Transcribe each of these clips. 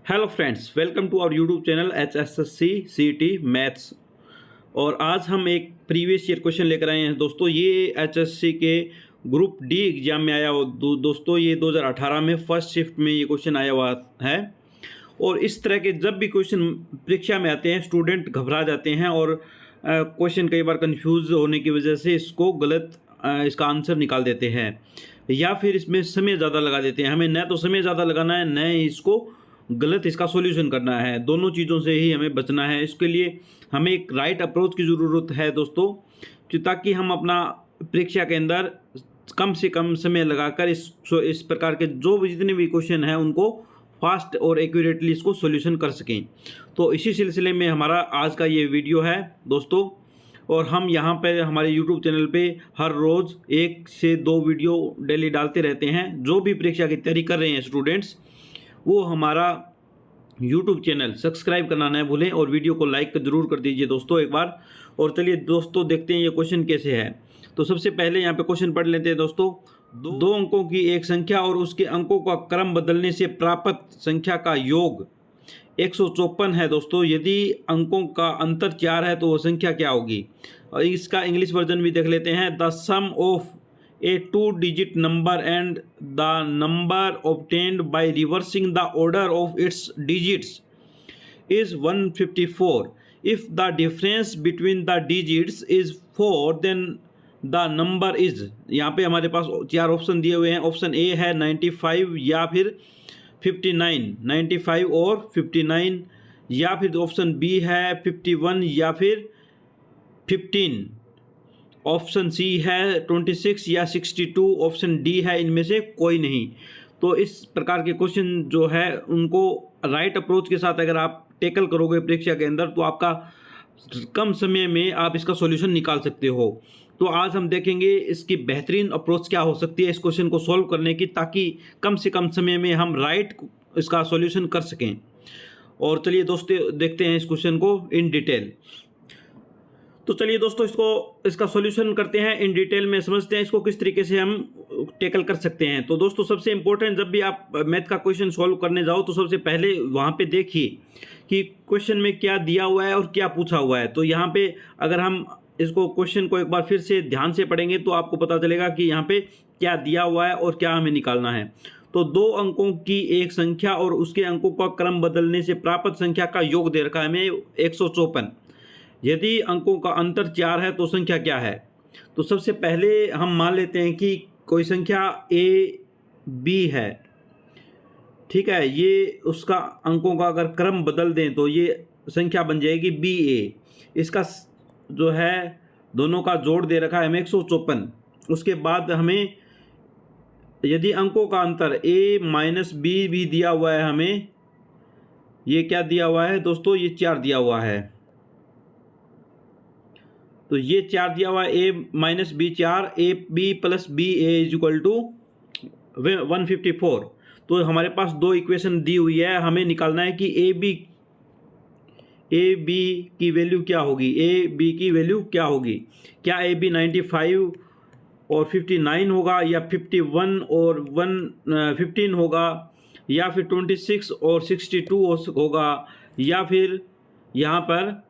Hello friends, welcome to our YouTube channel HSSC CET maths. और आज हम एक प्रीवियस ईयर क्वेश्चन लेकर आए हैं दोस्तों। ये HSC के ग्रुप डी एग्जाम में आया हुआ दोस्तों। ये 2018 में फर्स्ट शिफ्ट में ये क्वेश्चन आया हुआ है। और इस तरह के जब भी क्वेश्चन परीक्षा में आते हैं स्टूडेंट घबरा जाते हैं और क्वेश्चन कई बार कंफ्यूज होने की वजह से इसको गलत इसका आंसर निकाल देते हैं, या फिर इसमें समय ज़्यादा लगा देते हैं। हमें न तो समय ज़्यादा लगाना है, न इसको गलत इसका सॉल्यूशन करना है। दोनों चीज़ों से ही हमें बचना है। इसके लिए हमें एक राइट अप्रोच की ज़रूरत है दोस्तों, कि ताकि हम अपना परीक्षा के अंदर कम से कम समय लगाकर इस प्रकार के जो भी जितने भी क्वेश्चन हैं उनको फास्ट और एक्यूरेटली इसको सॉल्यूशन कर सकें। तो इसी सिलसिले में हमारा आज का ये वीडियो है दोस्तों। और हम यहाँ पर हमारे YouTube चैनल पे हर रोज़ 1 से 2 वीडियो डेली डालते रहते हैं। जो भी परीक्षा की तैयारी कर रहे हैं स्टूडेंट्स, वो हमारा YouTube चैनल सब्सक्राइब करना न भूलें और वीडियो को लाइक जरूर कर दीजिए दोस्तों एक बार। और चलिए दोस्तों देखते हैं ये क्वेश्चन कैसे है। तो सबसे पहले यहाँ पे क्वेश्चन पढ़ लेते हैं दोस्तों। दो अंकों की एक संख्या और उसके अंकों का क्रम बदलने से प्राप्त संख्या का योग 154 है दोस्तों। यदि अंकों का अंतर 4 है तो वो संख्या क्या होगी। और इसका इंग्लिश वर्जन भी देख लेते हैं। The sum of a 2-digit number and the number obtained by reversing the order of its digits is 154. If the difference between the digits is 4 then the number is, यहाँ पे हमारे पास 4 option दिए हुए हैं। ऑप्शन ए है 95 या फिर 59, 95 और 59, या फिर ऑप्शन बी है 51 या फिर 15, ऑप्शन सी है 26 या 62, ऑप्शन डी है इनमें से कोई नहीं। तो इस प्रकार के क्वेश्चन जो है उनको राइट अप्रोच के साथ अगर आप टेकल करोगे परीक्षा के अंदर तो आपका कम समय में आप इसका सॉल्यूशन निकाल सकते हो। तो आज हम देखेंगे इसकी बेहतरीन अप्रोच क्या हो सकती है इस क्वेश्चन को सॉल्व करने की, ताकि कम से कम समय में हम राइट इसका सॉल्यूशन कर सकें। और चलिए दोस्तों देखते हैं इस क्वेश्चन को इन डिटेल। तो चलिए दोस्तों इसका सॉल्यूशन करते हैं इन डिटेल में, समझते हैं इसको किस तरीके से हम टेकल कर सकते हैं। तो दोस्तों सबसे इम्पोर्टेंट, जब भी आप मैथ का क्वेश्चन सॉल्व करने जाओ तो सबसे पहले वहाँ पे देखिए कि क्वेश्चन में क्या दिया हुआ है और क्या पूछा हुआ है। तो यहाँ पे अगर हम इसको क्वेश्चन को एक बार फिर से ध्यान से पढ़ेंगे तो आपको पता चलेगा कि यहाँ पे क्या दिया हुआ है और क्या हमें निकालना है। तो 2 अंकों की एक संख्या और उसके अंकों का क्रम बदलने से प्राप्त संख्या का योग दे रखा है हमें 154। यदि अंकों का अंतर 4 है तो संख्या क्या है। तो सबसे पहले हम मान लेते हैं कि कोई संख्या ए बी है, ठीक है। ये उसका अंकों का अगर क्रम बदल दें तो ये संख्या बन जाएगी बी ए। इसका जो है दोनों का जोड़ दे रखा है हमें 154। उसके बाद हमें यदि अंकों का अंतर ए माइनस बी भी दिया हुआ है, हमें ये क्या दिया हुआ है दोस्तों, ये 4 दिया हुआ है। तो ये 4 दिया हुआ है, A minus B 4, A B plus B A is equal to 154। तो हमारे पास 2 इक्वेशन दी हुई है, हमें निकालना है कि ए बी की वैल्यू क्या होगी। ए बी की वैल्यू क्या होगी। क्या ए बी 95 और 59 होगा, या 51 और 15 होगा, या फिर 26 और 62 होगा, या फिर यहाँ पर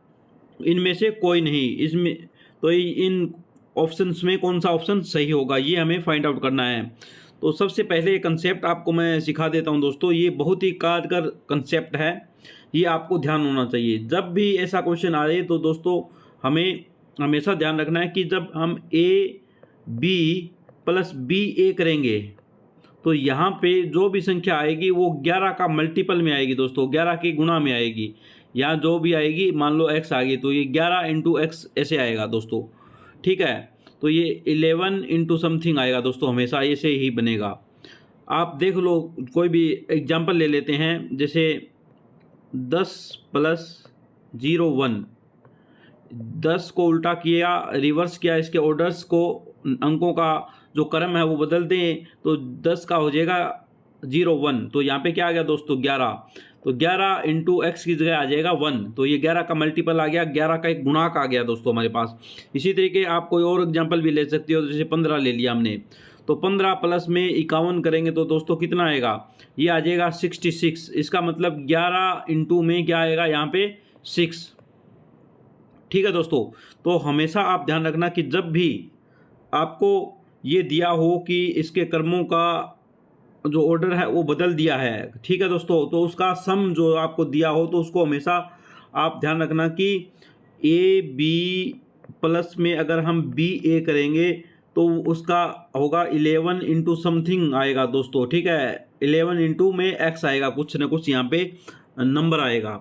इनमें से कोई नहीं। इसमें तो इन ऑप्शंस में कौन सा ऑप्शन सही होगा, ये हमें फाइंड आउट करना है। तो सबसे पहले ये कंसेप्ट आपको मैं सिखा देता हूं दोस्तों। ये बहुत ही कारगर कंसेप्ट है, ये आपको ध्यान होना चाहिए। जब भी ऐसा क्वेश्चन आ रहे तो दोस्तों हमें हमेशा ध्यान रखना है कि जब हम ए बी प्लस बी ए करेंगे तो यहाँ पे जो भी संख्या आएगी वो 11 का मल्टीपल में आएगी दोस्तों, 11 के गुणा में आएगी। या जो भी आएगी, मान लो x आ गई तो ये 11 इंटू एक्स ऐसे आएगा दोस्तों, ठीक है। तो ये 11 इंटू समथिंग आएगा दोस्तों, हमेशा ऐसे ही बनेगा। आप देख लो, कोई भी एग्जांपल ले लेते हैं, जैसे 10 प्लस 0 1, 10 को उल्टा किया, रिवर्स किया, इसके ऑर्डर्स को, अंकों का जो क्रम है वो बदल दें तो 10 का हो जाएगा 0 1। तो यहाँ पे क्या आ गया दोस्तों 11। तो 11 इंटू एक्स की जगह आ जाएगा 1। तो ये 11 का मल्टीपल आ गया, 11 का एक गुणाक आ गया दोस्तों हमारे पास। इसी तरीके आप कोई और एग्जांपल भी ले सकते हो, जैसे 15 ले लिया हमने। तो 15 प्लस में 51 करेंगे तो दोस्तों कितना आएगा, ये आ जाएगा 66। इसका मतलब 11 इंटू में क्या आएगा यहाँ पे 6। ठीक है दोस्तों, तो हमेशा आप ध्यान रखना कि जब भी आपको ये दिया हो कि इसके क्रमों का जो ऑर्डर है वो बदल दिया है, ठीक है दोस्तों, तो उसका सम जो आपको दिया हो तो उसको हमेशा आप ध्यान रखना कि ए बी प्लस में अगर हम बी ए करेंगे तो उसका होगा 11 इंटू समथिंग आएगा दोस्तों। ठीक है, 11 इंटू में एक्स आएगा, कुछ ना कुछ यहाँ पे नंबर आएगा।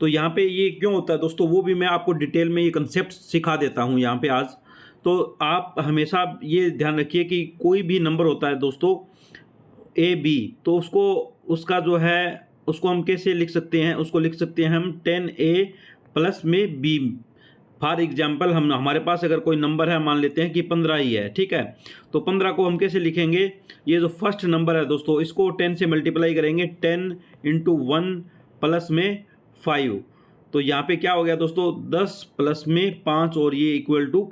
तो यहाँ पे ये क्यों होता है दोस्तों, वो भी मैं आपको डिटेल में ये कंसेप्ट सिखा देता हूँ यहाँ पे आज। तो आप हमेशा ये ध्यान रखिए कि कोई भी नंबर होता है दोस्तों ए बी, तो उसको उसका जो है उसको हम कैसे लिख सकते हैं, उसको लिख सकते हैं हम 10a प्लस में b। फॉर एग्जाम्पल हमारे पास अगर कोई नंबर है, मान लेते हैं कि 15 ही है, ठीक है, तो 15 को हम कैसे लिखेंगे, ये जो फर्स्ट नंबर है दोस्तों इसको 10 से मल्टीप्लाई करेंगे, 10 इंटू 1 प्लस में 5, तो यहाँ पे क्या हो गया दोस्तों 10 प्लस में 5 और ये इक्वल टू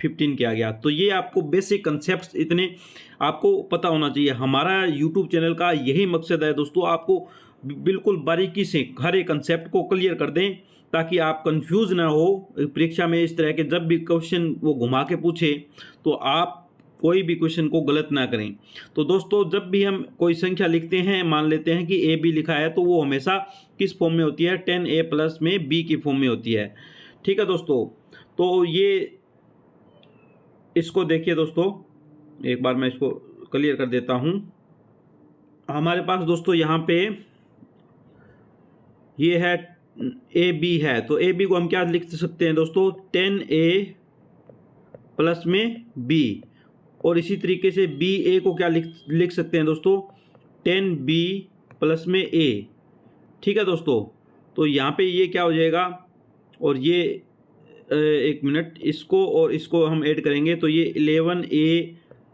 15 किया गया। तो ये आपको बेसिक कंसेप्ट इतने आपको पता होना चाहिए। हमारा यूट्यूब चैनल का यही मकसद है दोस्तों, आपको बिल्कुल बारीकी से हर एक कंसेप्ट को क्लियर कर दें ताकि आप कंफ्यूज ना हो परीक्षा में। इस तरह के जब भी क्वेश्चन वो घुमा के पूछे तो आप कोई भी क्वेश्चन को गलत ना करें। तो दोस्तों जब भी हम कोई संख्या लिखते हैं, मान लेते हैं कि ए बी लिखा है, तो वो हमेशा किस फॉर्म में होती है, 10a प्लस में b की फॉर्म में होती है। ठीक है दोस्तों, तो ये इसको देखिए दोस्तों, एक बार मैं इसको क्लियर कर देता हूँ। हमारे पास दोस्तों यहाँ पे ये है ए बी है, तो ए बी को हम क्या लिख सकते हैं दोस्तों 10a प्लस में b, और इसी तरीके से बी ए को क्या लिख सकते हैं दोस्तों 10b प्लस में a। ठीक है दोस्तों, तो यहाँ पे ये क्या हो जाएगा, और ये एक मिनट, इसको और इसको हम ऐड करेंगे तो ये 11a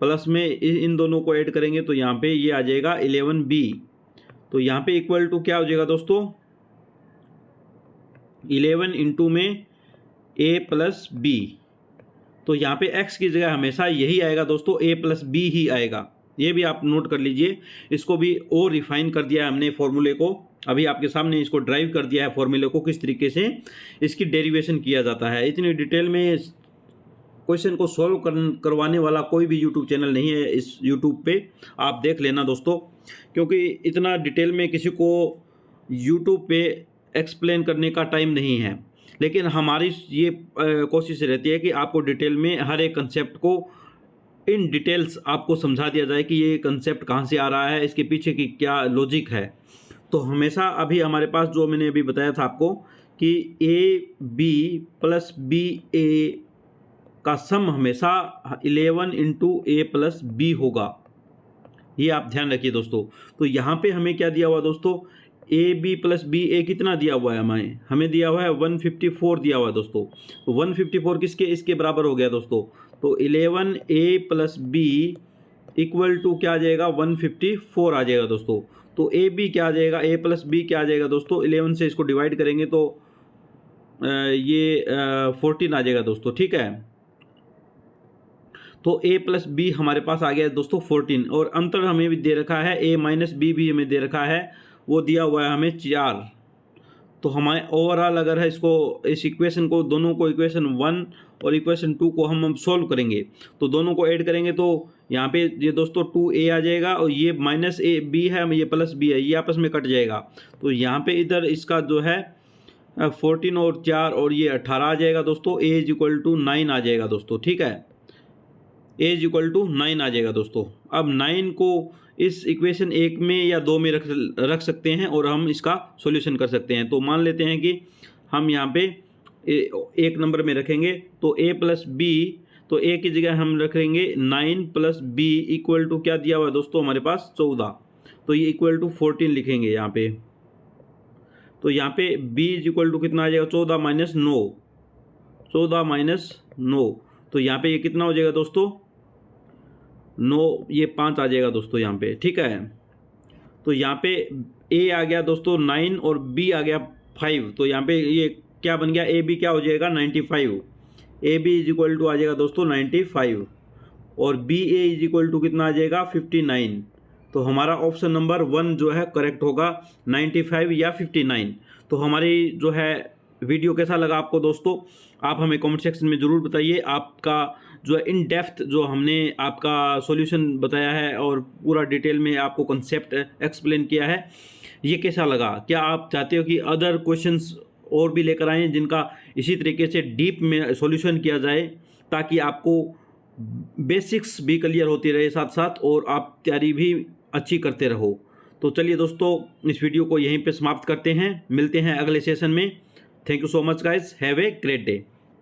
प्लस में इन दोनों को ऐड करेंगे तो यहाँ पे ये आ जाएगा 11b। तो यहाँ पे इक्वल टू क्या हो जाएगा दोस्तों 11 इंटू में a प्लस b। तो यहाँ पे x की जगह हमेशा यही आएगा दोस्तों, a प्लस b ही आएगा। ये भी आप नोट कर लीजिए। इसको भी और रिफाइन कर दिया है हमने फॉर्मूले को, अभी आपके सामने इसको ड्राइव कर दिया है फॉर्मूले को, किस तरीके से इसकी डेरिवेशन किया जाता है। इतनी डिटेल में क्वेश्चन को सॉल्व करवाने वाला कोई भी यूट्यूब चैनल नहीं है इस यूट्यूब पे, आप देख लेना दोस्तों, क्योंकि इतना डिटेल में किसी को यूट्यूब पे एक्सप्लेन करने का टाइम नहीं है। लेकिन हमारी ये कोशिश रहती है कि आपको डिटेल में हर एक कंसेप्ट को इन डिटेल्स आपको समझा दिया जाए कि ये कंसेप्ट कहाँ से आ रहा है, इसके पीछे की क्या लॉजिक है। तो हमेशा अभी हमारे पास जो मैंने अभी बताया था आपको कि ए बी प्लस बी ए का सम हमेशा 11 इंटू ए प्लस बी होगा, ये आप ध्यान रखिए दोस्तों। तो यहाँ पे हमें क्या दिया हुआ दोस्तों, ए बी प्लस बी ए कितना दिया हुआ है, हमें दिया हुआ है 154 दिया हुआ है दोस्तों। तो 154 किसके इसके बराबर हो गया दोस्तों, तो 11a plus B equal to क्या आ जाएगा 154 आ जाएगा दोस्तों। तो ए बी क्या आ जाएगा, ए प्लस बी क्या आ जाएगा दोस्तों, 11 से इसको डिवाइड करेंगे तो ये 14 आ जाएगा दोस्तों। ठीक है, तो a प्लस बी हमारे पास आ गया दोस्तों 14, और अंतर हमें भी दे रखा है a माइनस बी भी हमें दे रखा है, वो दिया हुआ है हमें 4। तो हमारे ओवरऑल अगर है इसको इस इक्वेशन को दोनों को इक्वेशन 1 और इक्वेशन 2 को हम सॉल्व करेंगे तो दोनों को ऐड करेंगे तो यहाँ पे ये दोस्तों 2a आ जाएगा, और ये माइनस ए बी है, ये प्लस बी है, ये आपस में कट जाएगा। तो यहाँ पे इधर इसका जो है 14 और 4 और ये 18 आ जाएगा दोस्तों, a इज इक्वल टू 9 आ जाएगा दोस्तों। ठीक है, a इज इक्वल टू 9 आ जाएगा दोस्तों। अब 9 को इस इक्वेशन 1 में या 2 में रख सकते हैं और हम इसका सॉल्यूशन कर सकते हैं। तो मान लेते हैं कि हम यहाँ पे एक नंबर में रखेंगे तो a प्लस बी, तो a की जगह हम रखेंगे 9 प्लस बी इक्वल टू क्या दिया हुआ है दोस्तों हमारे पास 14, तो ये इक्वल टू 14 लिखेंगे यहाँ पे। तो यहाँ पे b इज इक्वल टू कितना आ जाएगा 14 माइनस 9, 14 माइनस 9, तो यहाँ पे ये कितना हो जाएगा दोस्तों 9, ये 5 आ जाएगा दोस्तों यहाँ पे। ठीक है, तो यहाँ पे a आ गया दोस्तों 9 और b आ गया 5, तो यहाँ पे ये क्या बन गया, ए बी क्या हो जाएगा 95, A B is equal to आ जाएगा दोस्तों 95। और B A is equal to कितना आ जाएगा 59। तो हमारा ऑप्शन नंबर 1 जो है करेक्ट होगा 95 या 59। तो हमारी जो है वीडियो कैसा लगा आपको दोस्तों, आप हमें कमेंट सेक्शन में ज़रूर बताइए। आपका जो है इन डेप्थ जो हमने आपका सॉल्यूशन बताया है और पूरा डिटेल में आपको कॉन्सेप्ट एक्सप्लेन किया है, ये कैसा लगा। क्या आप चाहते हो कि अदर क्वेश्चंस और भी लेकर आएँ जिनका इसी तरीके से डीप में सॉल्यूशन किया जाए, ताकि आपको बेसिक्स भी क्लियर होती रहे साथ साथ और आप तैयारी भी अच्छी करते रहो। तो चलिए दोस्तों, इस वीडियो को यहीं पे समाप्त करते हैं, मिलते हैं अगले सेशन में। Thank you so much guys, have a great day.